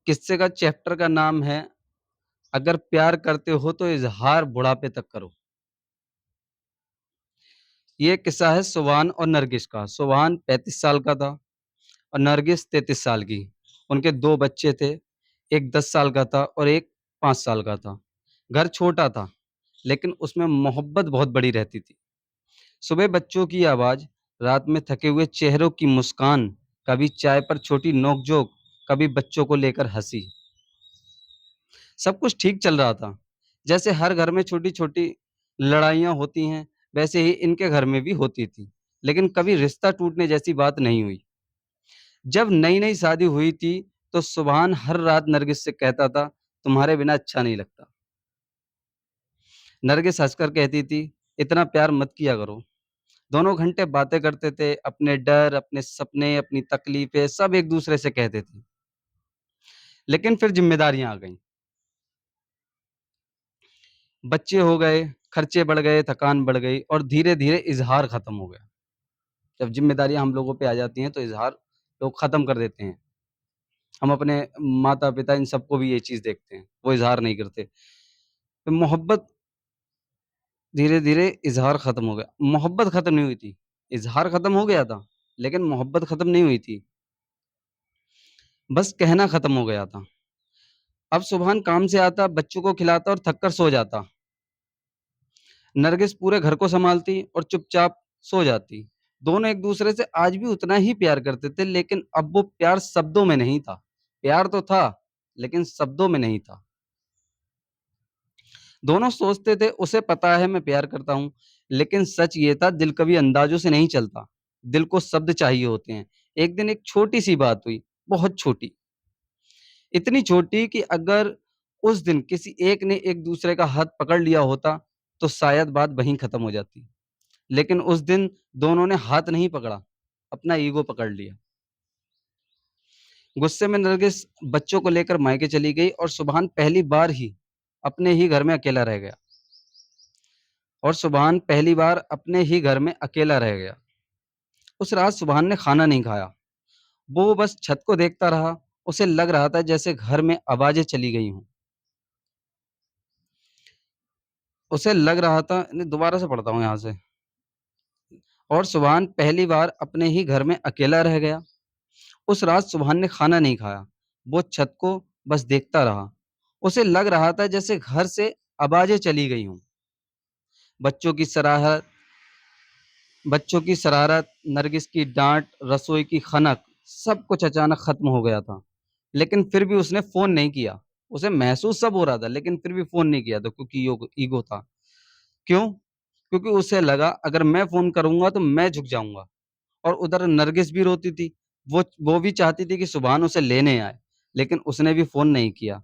किस्से का चैप्टर का नाम है अगर प्यार करते हो तो इज़हार बुढ़ापे तक करो। ये किस्सा है सुभान और नरगिस का। सुभान 35 साल का था और नरगिस 33 साल की। उनके 2 बच्चे थे, एक 10 साल का था और एक 5 साल का था। घर छोटा था, लेकिन उसमें मोहब्बत बहुत बड़ी रहती थी। सुबह बच्चों की आवाज़, रात में थके हुए चेहरों की मुस्कान, कभी चाय पर छोटी नोक-झोंक, कभी बच्चों को लेकर हँसी। सब कुछ ठीक चल रहा था। जैसे हर घर में छोटी-छोटी लड़ाइयाँ होती हैं, वैसे ही इनके घर में भी होती थी। लेकिन कभी रिश्ता टूटने जैसी बात नहीं हुई। जब नई-नई शादी हुई थी, तो सुभान हर रात नरगिस से कहता था, "तुम्हारे बिना अच्छा नहीं लगता।" नरगिस हँसकर कहती थी, "इतना प्यार मत किया करो।" दोनों घंटे बातें करते थे, अपने डर, अपने सपने, अपनी तकलीफ़ें सब एक-दूसरे से कहते थे। लेकिन फिर ज़िम्मेदारियाँ आ गईं। बच्चे हो गए, खर्चे बढ़ गए, थकान बढ़ गई और धीरे-धीरे इज़हार खत्म हो गया। जब ज़िम्मेदारियाँ हम लोगों पे आ जाती हैं, तो इज़हार लोग खत्म कर देते हैं। हम अपने माता-पिता इन सबको भी ये चीज़ देखते हैं, वो इज़हार नहीं करते। तो मोहब्बत धीरे-धीरे इज़हार खत्म हो गया। मोहब्बत खत्म नहीं हुई थी, इज़हार खत्म हो गया था, लेकिन मोहब्बत खत्म नहीं हुई थी, बस कहना खत्म हो गया था। अब सुबहान काम से आता, बच्चों को खिलाता और थक कर सो जाता। नरगिस पूरे घर को सँभालती और चुपचाप सो जाती। दोनों एक-दूसरे से आज भी उतना ही प्यार करते थे, लेकिन अब वो प्यार शब्दों में नहीं था। प्यार तो था, लेकिन शब्दों में नहीं था। दोनों सोचते थे उसे पता है मैं प्यार करता हूँ, लेकिन सच ये था दिल कभी अंदाज़ों से नहीं चलता। दिल को शब्द चाहिए होते हैं। एक दिन एक छोटी-सी बात हुई, बहुत छोटी। इतनी छोटी कि अगर उस दिन किसी एक ने एक-दूसरे का हाथ पकड़ लिया होता, तो शायद बात वहीं खत्म हो जाती। लेकिन उस दिन दोनों ने हाथ नहीं पकड़ा, अपना ईगो पकड़ लिया। गुस्से में नरगिस बच्चों को लेकर मायके चली गई और सुबहान पहली बार ही अपने ही घर में अकेला रह गया और सुबहान पहली बार अपने ही घर में अकेला रह गया। उस रात सुबहान ने खाना नहीं खाया। वो बस छत को देखता रहा। उसे लग रहा था जैसे घर में आवाज़ें चली गई हों। उसे लग रहा था नहीं दोबारा से पढ़ता हूँ यहाँ से। और सुबहान पहली बार अपने ही घर में अकेला रह गया। उस रात सुबहान ने खाना नहीं खाया। वो छत को बस देखता रहा। उसे लग रहा था जैसे घर से आवाज़ें चली गई हों। बच्चों की सराहत बच्चों की शरारत, नरगिस की डाँट, रसोई की खनक, सब कुछ अचानक खत्म हो गया था। लेकिन फिर भी उसने फ़ोन नहीं किया। उसे महसूस सब हो रहा था, लेकिन फिर भी फ़ोन नहीं किया था क्योंकि ईगो था। क्यों? क्योंकि उसे लगा अगर मैं फ़ोन करूँगा तो मैं झुक जाऊँगा। और उधर नरगिस भी रोती थी। वो भी चाहती थी कि सुभान उसे लेने आए, लेकिन उसने भी फ़ोन नहीं किया।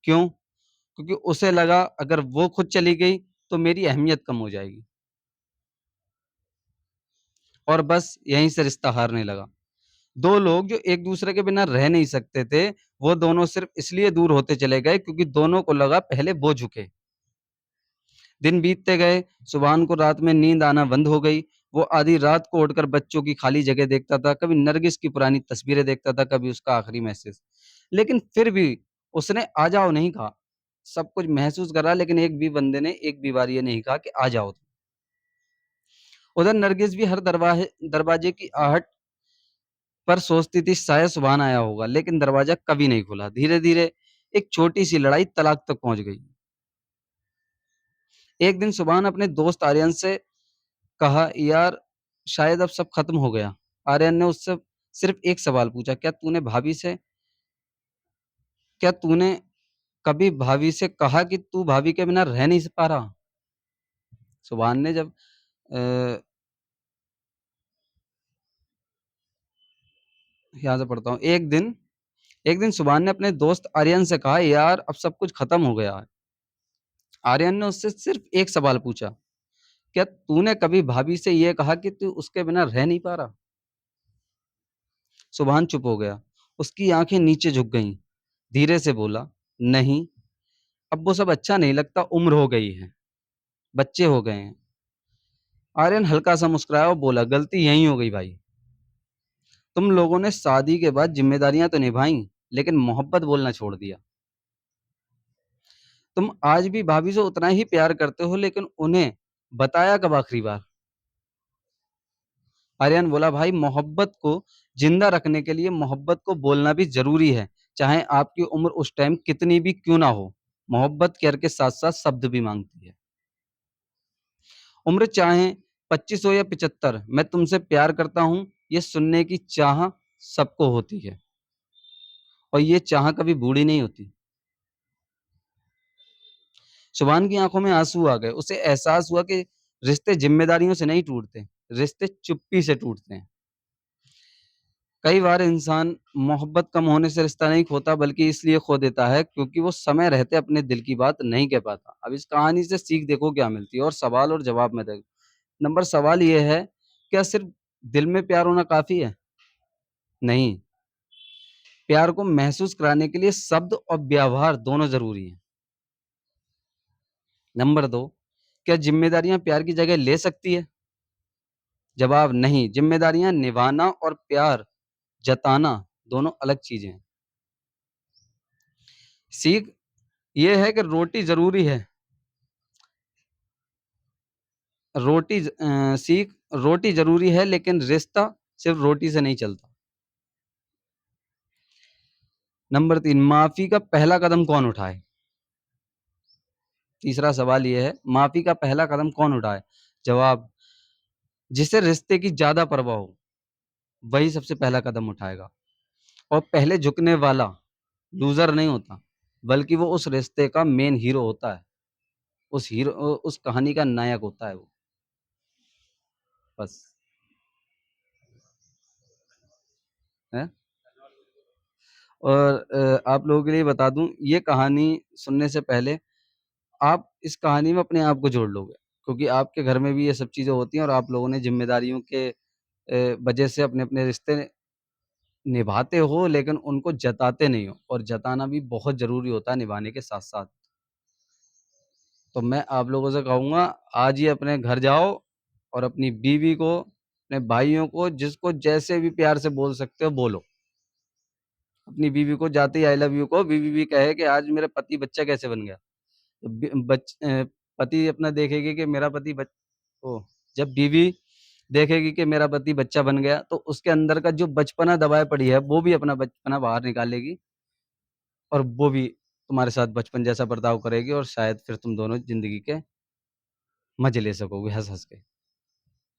क्यों? क्योंकि उसे लगा अगर वो खुद चली गई तो मेरी अहमियत कम हो जाएगी और बस यहीं से रिश्ता हारने लगा। 2 लोग जो एक-दूसरे के बिना रह नहीं सकते थे, वो दोनों सिर्फ़ इसलिए दूर होते चले गए क्योंकि दोनों को लगा पहले वो झुके। दिन बीतते गए, सुभान को रात में नींद आना बंद हो गई। वो आधी रात को उठकर बच्चों की खाली जगह देखता था, कभी नरगिस की पुरानी तस्वीरें देखता था, कभी उसका आखिरी मैसेज। लेकिन फिर भी उसने आ जाओ नहीं कहा। सब कुछ महसूस करा लेकिन एक भी बार ये नहीं कहा कि आ जाओ। उधर नरगिस भी हर दरवाजे की आहट पर सोचती थी शायद सुभान आया होगा, लेकिन दरवाज़ा कभी नहीं खुला। धीरे-धीरे एक छोटी-सी लड़ाई तलाक तक पहुँच गई। एक दिन सुभान अपने दोस्त आर्यन से कहा, "यार, शायद अब सब खत्म हो गया।" आर्यन ने उससे सिर्फ़ एक सवाल पूछा, क्या तूने कभी भाभी से कहा कि तू भाभी के बिना रह नहीं पा रहा?" सुभान ने जब अ, यहाँ से पढ़ता हूँ। एक दिन सुभान ने अपने दोस्त आर्यन से कहा, "यार, अब सब कुछ खत्म हो गया है।" आर्यन ने उससे सिर्फ़ एक सवाल पूछा, "क्या तूने कभी भाभी से ये कहा कि तू उसके बिना रह नहीं पा रहा?" सुभान चुप हो गया। उसकी आँखें नीचे झुक गईं। धीरे से बोला, "नहीं, अब वो सब अच्छा नहीं लगता, उम्र हो गई है, बच्चे हो गए हैं।" आर्यन हल्का-सा मुस्कुराया और बोला, "गलती यहीं हो गई भाई। तुम लोगों ने शादी के बाद ज़िम्मेदारियाँ तो निभाई, लेकिन मोहब्बत बोलना छोड़ दिया। तुम आज भी भाभी से उतना ही प्यार करते हो, लेकिन उन्हें बताया कब आखिरी बार? आर्यन बोला, भाई मोहब्बत को जिंदा रखने के लिए मोहब्बत को बोलना भी ज़रूरी है, चाहे आपकी उम्र उस टाइम कितनी भी क्यों ना हो। मोहब्बत केयर के साथ-साथ शब्द भी माँगती है। उम्र चाहे 25 हो या 75, मैं तुमसे प्यार करता हूँ, ये सुनने की चाह सबको होती है और ये चाह कभी बूढ़ी नहीं होती। शुभान की आँखों में आँसू आ गए। उसे एहसास हुआ कि रिश्ते ज़िम्मेदारियों से नहीं टूटते, रिश्ते चुप्पी से टूटते हैं। कई बार इंसान मोहब्बत कम होने से रिश्ता नहीं खोता, बल्कि इसलिए खो देता है क्योंकि वो समय रहते अपने दिल की बात नहीं कह पाता। अब इस कहानी से सीख देखो क्या मिलती है, और सवाल और जवाब में देखो। नंबर सवाल ये है, क्या सिर्फ दिल में प्यार होना काफ़ी है? नहीं, प्यार को महसूस कराने के लिए शब्द और व्यवहार दोनों ज़रूरी हैं। नंबर 2, क्या ज़िम्मेदारियाँ प्यार की जगह ले सकती है? जवाब नहीं, ज़िम्मेदारियाँ निभाना और प्यार जताना दोनों अलग चीज़ें हैं। सीख ये है कि सीख रोटी ज़रूरी है, लेकिन रिश्ता सिर्फ़ रोटी से नहीं चलता। नंबर 3, माफ़ी का पहला कदम कौन उठाए? तीसरा सवाल ये है, माफ़ी का पहला कदम कौन उठाए? जवाब, जिसे रिश्ते की ज़्यादा परवाह हो, वही सबसे पहला कदम उठाएगा। और पहले झुकने वाला लूज़र नहीं होता, बल्कि वो उस रिश्ते का मेन हीरो होता है। उस कहानी का नायक होता है वो, बस। हैं? और आप लोगों के लिए बता दूँ, ये कहानी सुनने से पहले आप इस कहानी में अपने आप को जोड़ लोगे, क्योंकि आपके घर में भी ये सब चीज़ें होती हैं और आप लोगों ने ज़िम्मेदारियों के वजह से अपने-अपने रिश्ते निभाते हो, लेकिन उनको जताते नहीं हो, और जताना भी बहुत ज़रूरी होता है निभाने के साथ-साथ। तो मैं आप लोगों से कहूँगा, आज ही अपने घर जाओ और अपनी बीवी को, अपने भाइयों को, जिसको जैसे भी प्यार से बोल सकते हो बोलो। अपनी बीवी को जाते ही आई लव यू कहो, बीवी भी कहे कि आज मेरा पति बच्चा कैसे बन गया। तो पति अपना देखेगी कि मेरा पति बच ओह! जब बीवी देखेगी कि मेरा पति बच्चा बन गया, तो उसके अंदर का जो बचपना दबाए पड़ी है, वो भी अपना बचपना बाहर निकालेगी, और वो भी तुम्हारे साथ बचपन जैसा बर्ताव करेगी, और शायद फिर तुम दोनों ज़िंदगी के मज़े ले सकोगे हँस-हँस के।